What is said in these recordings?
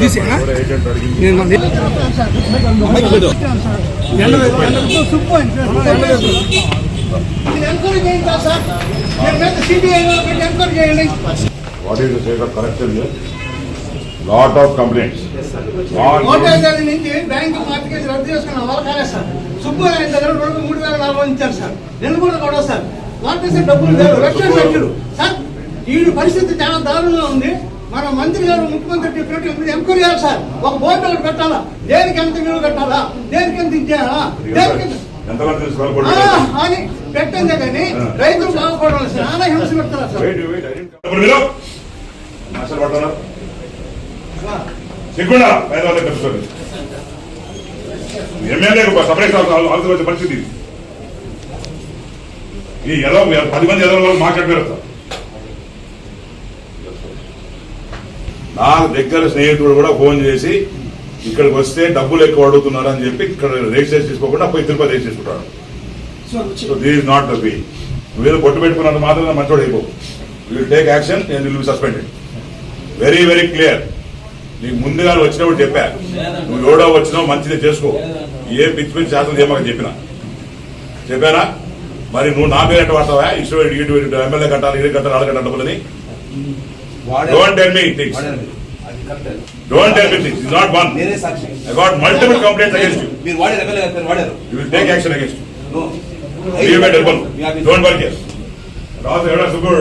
What is the state of corruption here? Lot of complaints. Bank market రద్దు చేసుకున్న వాళ్ళ కాలే సార్ సుబ్బు ఆయన దగ్గర 3,400 ఇచ్చారు సార్. నేను కూడా సార్ వాటిస్తే డబ్బులు లేవు, లక్షలు సార్. ఈ పరిస్థితి చాలా దారుణంగా ఉంది. మన మంత్రి గారు ముఖ్యమంత్రి చెప్పినట్టు ఎంక్వైరీ చేయాలి సార్. ఒక బోర్డు ఒకటి పెట్టాలా, దేనికి ఎంత విలువ కట్టాలా, దేనికి ఎంత ఇచ్చేయాలా, దేనికి అని పెట్టండి. కానీ రైతులు బాగుపడాలి సార్. చాలా హింస పెడతారా సార్. ఎమ్మెల్యే సపరేట్ ఆలోచన పరిస్థితి ఈ ఎలా 10 మంది ఎదవ వాళ్ళు మాట్లాడారు. నా దగ్గర స్నేహితుడు కూడా ఫోన్ చేసి ఇక్కడికి వస్తే డబ్బులు ఎక్కువ అడుగుతున్నారు అని చెప్పి ఇక్కడ రిజిస్ట్రేషన్ తీసుకోకుండా పోయి తిరుపతి రిజిస్ట్రేషన్ చేసుకుంటాడు. So this is not the way. నువ్వేదో పొట్టు పెట్టుకున్నంత మాత్రం మంచోడు అయిపో. Will take action and will be suspended. Very very clear. నీకు ముందుగా వచ్చినప్పుడు చెప్పా, నువ్వు ఎవడో వచ్చినావు మంచిదే చేసుకో, ఏ పిచ్చి పిచ్చి శాస్త్రం చేయమని చెప్పానా? మరి నువ్వు నా పేరు ఎట్ట వాడతావా? ఇష్టం ఎమ్మెల్యే కట్టాలి, ఇది కట్టాలి, ఆడ కట్టాలి డబ్బులని. Don't tell me things. Don't tell me things. It's not one. I got multiple complaints against you. You will take action against you. Be my helper. Don't work here. Raj, evada super.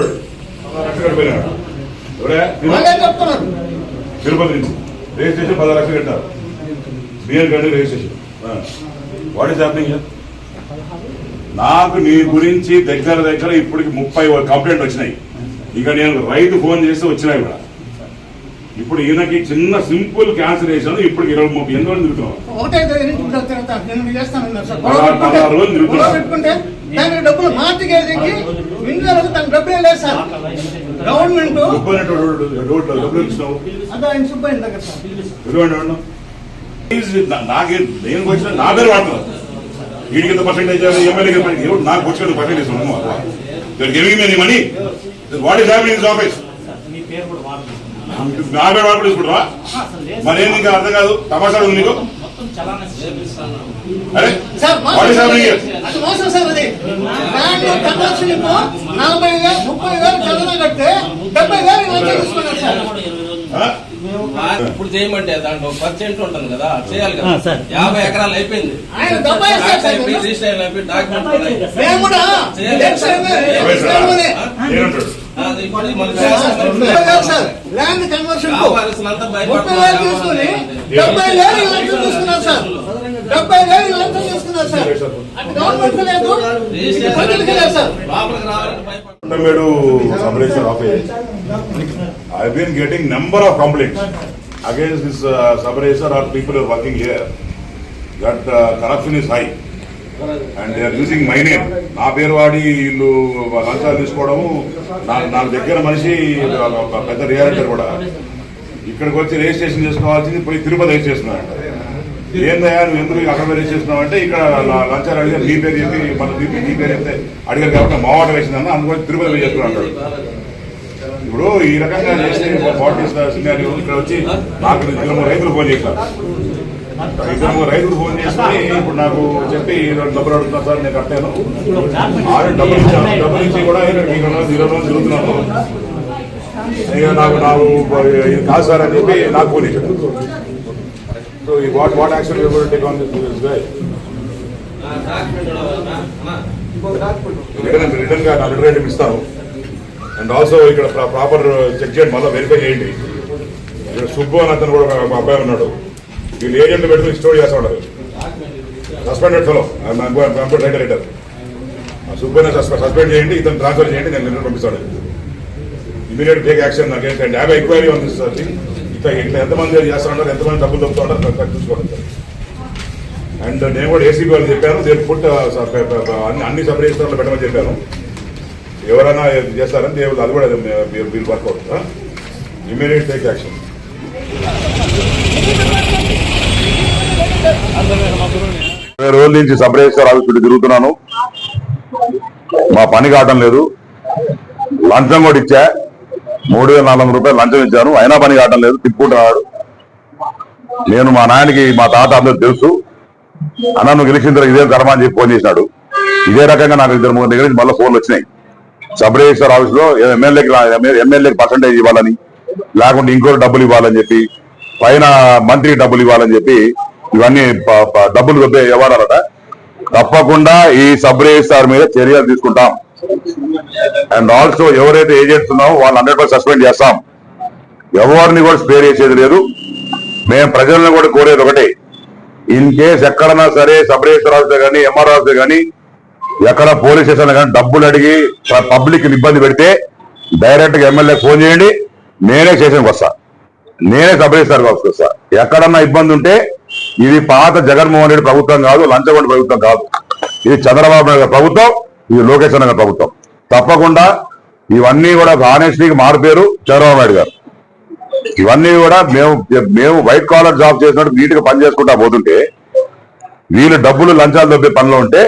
Tirupati నుంచి registration 10 లక్షలు కట్టారు. BL Gandi registration. What is happening here? నాకు నీ గురించి దగ్గర ఇప్పటికి 30 complaint వచ్చినాయి. ఇక నేను రైతు ఫోన్ చేస్తే వచ్చినాయి కూడా. ఇప్పుడు ఈయనకి చిన్న సింపుల్ క్యాన్సలేషన్ ఇప్పుడు 20-30 ఎన్ని రోజులు తిరుగుతున్నాం. 16 రోజులు తిరుగుతున్నాం. నాకే నేను వచ్చిన నా పేరు వాడుతున్నారు. వీడికి ఎంత పర్సెంటేజ్, ఎమ్మెల్యే నాకు వచ్చిన percentage giving money. What is happening in this office? నా పేరు వాడుకుంటూ తీసుకుంటావా? మరేం ఇంకా అర్థం కాదు. తమాషా ఉంది నీకు. అరే వాట్ ఈస్ హ్యాపెనింగ్ హియర్? ఇప్పుడు చేయమంటే దాంట్లో పర్సెంట్ ఉంటుంది కదా, చేయాలి కదా. 50 ఎకరాలు అయిపోయింది, రిజిస్ట్రేషన్ అయిపోయి document land conversion I've been getting number of complaints against this sub-racer or people who are working here that corruption is high and they are using my name. నా పేరు వాడి వీళ్ళు లంచాలు తీసుకోవడము. నా దగ్గర మనిషి పెద్ద రియాలిటర్ కూడా ఇక్కడికి వచ్చి రిజిస్ట్రేషన్ చేసుకోవాల్సింది పోయి తిరుపతి రిజిస్ట్రేషన్. ఏందయ్యా నువ్వు ఎందుకు అక్కడ రిజిస్ట్రేషన్ చేస్తున్నావు అంటే ఇక్కడ లంచాలు అడిగారు, నీ పేరు చెప్పి మళ్ళీ నీ పేరు చెప్తే అడిగారు కాబట్టి మా వాటర్ వేసిందన్న, అందుకని తిరుపతి చేస్తున్నాడు. ఇప్పుడు ఈ రకంగా చేస్తే ఇక్కడ వచ్చి నాకు 2-3 రైతులు ఫోన్ చేశారు. 2-3 రైతులు ఫోన్ చేసి ఇప్పుడు నాకు చెప్పి డబ్బులు అడుగుతున్నా సార్, నేను కట్టాను, డబ్బులు ఇచ్చాను, డబ్బులు ఇచ్చి కూడా 20 రోజులు తిరుగుతున్నాను, ఇక నాకు ఇది కాదు సార్ అని చెప్పి నాకు ఫోన్ ఇచ్చాడు. So what action you going to take on this guy? Return గా నా రిటర్న్ ఇస్తాను. అండ్ ఆల్సో ఇక్కడ ప్రాపర్ చెక్ చేయండి, మళ్ళీ వెరిఫై చేయండి. ఇక్కడ సుబ్బు అని అతను కూడా ఒక అబ్బాయి ఉన్నాడు, వీళ్ళు ఏజెంట్ పెట్టుకుని స్టోర్ చేస్తా ఉన్నారు. సస్పెండెడ్ ఫెలో రైటర్ సుబ్బుని సస్పెండ్ చేయండి, ఇతను ట్రాన్స్ఫర్ చేయండి, నేను లెటర్ పంపిస్తాను. Immediate take action against and have enquiry on this thing. ఇట్లా ఎంతమంది చేస్తా ఉంటారు, ఎంతమంది డబ్బులు దొరుకుతూ ఉంటారు చూసుకోండి. అండ్ నేను కూడా ఏసీబీ వాళ్ళు చెప్పాను, నేను ఫుడ్ అన్ని సబ్ రిజిస్టర్లో పెట్టమని చెప్పాను. ఎవరైనా చేస్తారని దేవుడు అది కూడా మీరు వర్కౌట్. Immediate take action. 20 రోజుల నుంచి సబ్ రిజిస్టర్ ఆఫీస్ చుట్టూ తిరుగుతున్నాను. మా పని కావటం లేదు. లంచం కూడా ఇచ్చా, 3,400 రూపాయలు లంచం ఇచ్చాను, అయినా పని కావటం లేదు. తిప్పుకుంటున్నాడు. నేను మా నాయనకి మా తాత అందరూ తెలుసు. అన్న నువ్వు గెలిచిన తర్వాత ఇదే ధర్మా అని చెప్పి ఫోన్ చేసినాడు. ఇదే రకంగా నాకు 2-3 దగ్గర నుంచి మళ్ళీ ఫోన్లు వచ్చినాయి. సబ్ రిజిస్టర్ ఆఫీస్ లో ఎమ్మెల్యేకి పర్సంటేజ్ ఇవ్వాలని, లేకుంటే ఇంకో డబ్బులు ఇవ్వాలని చెప్పి, పైన మంత్రికి డబ్బులు ఇవ్వాలని చెప్పి ఇవన్నీ డబ్బులు ఇవ్వాలట. తప్పకుండా ఈ సబ్ రిజిస్టార్ మీద చర్యలు తీసుకుంటాం. అండ్ ఆల్సో ఎవరైతే ఏజెంట్స్ ఉన్నావో వాళ్ళు 100% సస్పెండ్ చేస్తాం. ఎవరిని కూడా స్పేర్ చేసేది లేదు. మేము ప్రజలను కూడా కోరేది ఒకటే, ఇన్ కేస్ ఎక్కడన్నా సరే సబ్ రిజిస్టర్ ఆఫీసర్ కానీ ఎంఆర్ఓ ఆఫీసర్ కానీ ఎక్కడ పోలీస్ స్టేషన్ కానీ డబ్బులు అడిగి పబ్లిక్ ఇబ్బంది పెడితే డైరెక్ట్ గా ఎమ్మెల్యే ఫోన్ చేయండి, నేనే స్టేషన్కి వస్తా, నేనే సబ్ రిజిస్టర్ ఆఫీస్కి వస్తా. ఎక్కడన్నా ఇబ్బంది ఉంటే ఇది పాత జగన్మోహన్ రెడ్డి ప్రభుత్వం కాదు, లంచగొండ ప్రభుత్వం కాదు, ఇది చంద్రబాబు నాయుడు ప్రభుత్వం, ఇది లోకేష్ గారి ప్రభుత్వం. తప్పకుండా ఇవన్నీ కూడా ఆనెస్టీకి మారిపోయారు చంద్రబాబు నాయుడు గారు. ఇవన్నీ కూడా మేము వైట్ కాలర్ జాబ్ చేసినట్టు నీట్ గా పని చేసుకుంటా పోతుంటే వీళ్ళు డబ్బులు లంచాలు దొబ్బే పనిలో ఉంటే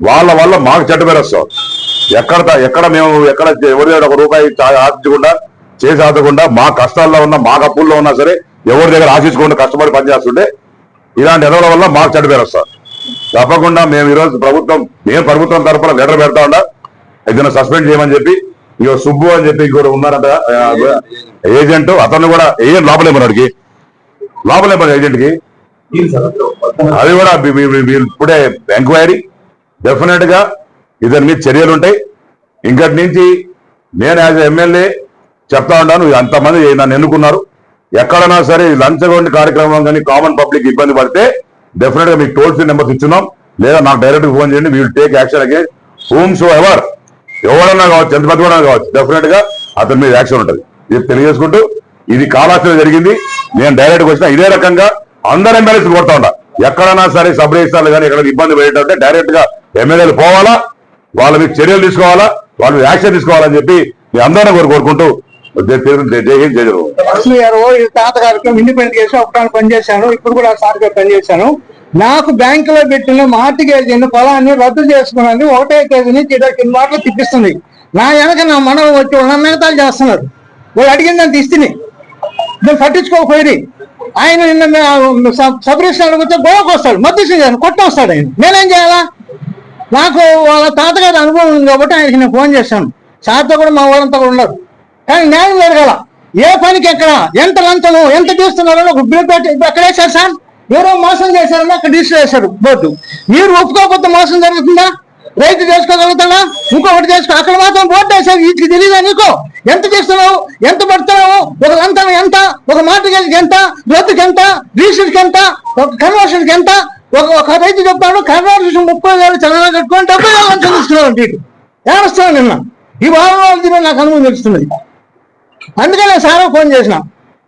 వాళ్ళ వల్ల మాకు చెడ్డ పేరు వస్తాం. ఎక్కడ మేము ఎవరి ఒక రూపాయి ఆశించకుండా చేసి ఆదకుండా మా కష్టాల్లో ఉన్నా మా అప్పుల్లో ఉన్నా సరే ఎవరి దగ్గర ఆశించకుండా కష్టపడి పనిచేస్తుంటే ఇలాంటి ఎదవల వల్ల మాకు చెడ్డ పేరు వస్తాం. తప్పకుండా మేము ఈరోజు ప్రభుత్వం తరఫున లెటర్ పెడతా ఉండా, ఏదైనా సస్పెండ్ చేయమని చెప్పి. ఇక సుబ్బు అని చెప్పి ఇంకోటి ఉన్నారంట ఏజెంట్, అతను కూడా ఏం లోపలేమన్నాడికి ఏజెంట్ కి అది కూడా ఇప్పుడే ఎంక్వైరీ. డెఫినెట్ గా ఇద్దరి మీద చర్యలు ఉంటాయి. ఇంకటి నుంచి నేను యాజ్ ఎమ్మెల్యే చెప్తా ఉన్నాను, అంతమంది నన్ను ఎన్నుకున్నారు. ఎక్కడైనా సరే లంచగొండి కార్యక్రమం కానీ కామన్ పబ్లిక్ ఇబ్బంది పడితే డెఫినెట్ గా మీకు టోల్ ఫ్రీ నెంబర్స్ ఇచ్చున్నాం, లేదా నాకు డైరెక్ట్ గా ఫోన్ చేయండి. We will take action against whom so ever, ఎవరన్నా కావచ్చు, ఎంత పెద్ద కావచ్చు, డెఫినెట్ గా అతని మీద యాక్షన్ ఉంటుంది. ఇది తెలియజేసుకుంటూ ఇది కాలాస్త్రం జరిగింది. నేను డైరెక్ట్ గా వచ్చిన ఇదే రకంగా అందరు ఎమ్మెల్యేస్ కొడతా ఉంటా. ఎక్కడైనా సరే సబ్ రిజిస్టార్లు కానీ ఎక్కడ ఇబ్బంది పడేటంటే డైరెక్ట్ గా ఎమ్మెల్యేలు పోవాలా, వాళ్ళ మీద చర్యలు తీసుకోవాలా, వాళ్ళ మీద యాక్షన్ తీసుకోవాలని చెప్పి మీ అందరినీ కోరుకుంటూ జై హింద్ జై జగన్. లక్ష్మి గారు తాతగారికి ఇండిపెండెంట్ చేసి ఒకటాన్ని పనిచేశాను, ఇప్పుడు కూడా సార్ గారు పనిచేశాను. నాకు బ్యాంకులో పెట్టిన మార్టిగేజ్ పొలాన్ని రద్దు చేసుకున్నది 1వ తేదీ నుంచి 20 మాటలు తిప్పిస్తుంది. నా వెనక నా మనవ వచ్చి వాళ్ళ మిగతాలు చేస్తున్నారు. వాళ్ళు అడిగిందని ఇస్తుంది, నేను పట్టించుకోకపోయి ఆయన నిన్న సబ్ రిజిస్టర్ వచ్చి గోవకు వస్తాడు, మధ్య కొట్టం వస్తాడు. ఆయన నేనేం చేయాలా? నాకు వాళ్ళ తాతగారి అనుభవం ఉంది కాబట్టి ఆయనకి నేను ఫోన్ చేశాను. సార్తో కూడా మా వాళ్ళంతా కూడా ఉన్నారు. కానీ న్యాయం జరగాల. ఏ పనికి ఎక్కడ ఎంత లంచము ఎంత తీస్తున్నారో ఒక బిల్ పెట్టి ఎక్కడ వేశారు సార్? ఎవరో మోసం చేశారని అక్కడ రిజిస్టర్ చేశారు బోర్డు. మీరు ఒప్పుకోకపోతే మోసం జరుగుతుందా? రైతు చేసుకోగలుగుతాడా? ఇంకొకటి చేసుకో. అక్కడ మాత్రం బోర్డు వేసారు. వీటికి తెలియదా నీకు? ఎంత చేస్తున్నావు, ఎంత పడుతున్నావు, ఒక లంచం ఎంత, ఒక మార్టిగేజ్కి ఎంత, రద్దుకి ఎంత, రిజిస్టర్కి ఎంత, ఒక కన్వర్షన్కి ఎంత. ఒక రైతు చెప్తాడు కన్వర్షన్ 30,000 చంద్రబాబు కట్టుకొని 70,000 లంచం తీసుకున్నాడు. వీటి ఏమొస్తాను నిన్న ఈ వారం నాకు అనుభవం తెలుస్తున్నది. అందుకనే సార్ ఫోన్ చేసిన,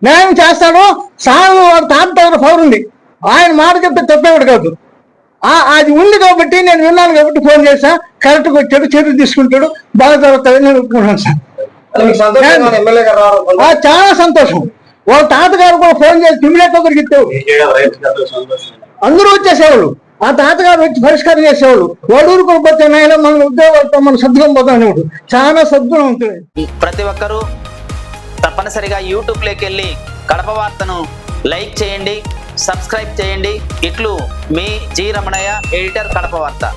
న్యాయం చేస్తాడు సార్. తాత దగ్గర పవర్ ఉంది, ఆయన మాట చెప్తే తప్పేవాడు కాదు. అది ఉంది కాబట్టి నేను విన్నాను కాబట్టి ఫోన్ చేశా. కరెక్ట్గా వచ్చాడు, చర్య తీసుకుంటాడు, బాగా జరుగుతుంది నేను ఒప్పుకున్నాను సార్. చాలా సంతోషం. వాళ్ళ తాతగారు కూడా ఫోన్ చేసి ఇమ్మీడియట్ గా దొరికితే అందరూ వచ్చేసేవాళ్ళు. ఆ తాతగారు వచ్చి పరిష్కారం చేసేవాళ్ళు. వాడూరు కొనుక్కొచ్చే నాయన మన ఉద్యోగాలతో మనం సద్గుణం పోతానేవాడు. చాలా సద్గుణం ఉంటుంది. ప్రతి ఒక్కరూ తప్పనిసరిగా యూట్యూబ్ లోకి వెళ్ళి కడప వార్తను లైక్ చేయండి, సబ్స్క్రైబ్ చేయండి. ఇట్లు మీ జి రమణయ్య, ఎడిటర్, కడప వార్త.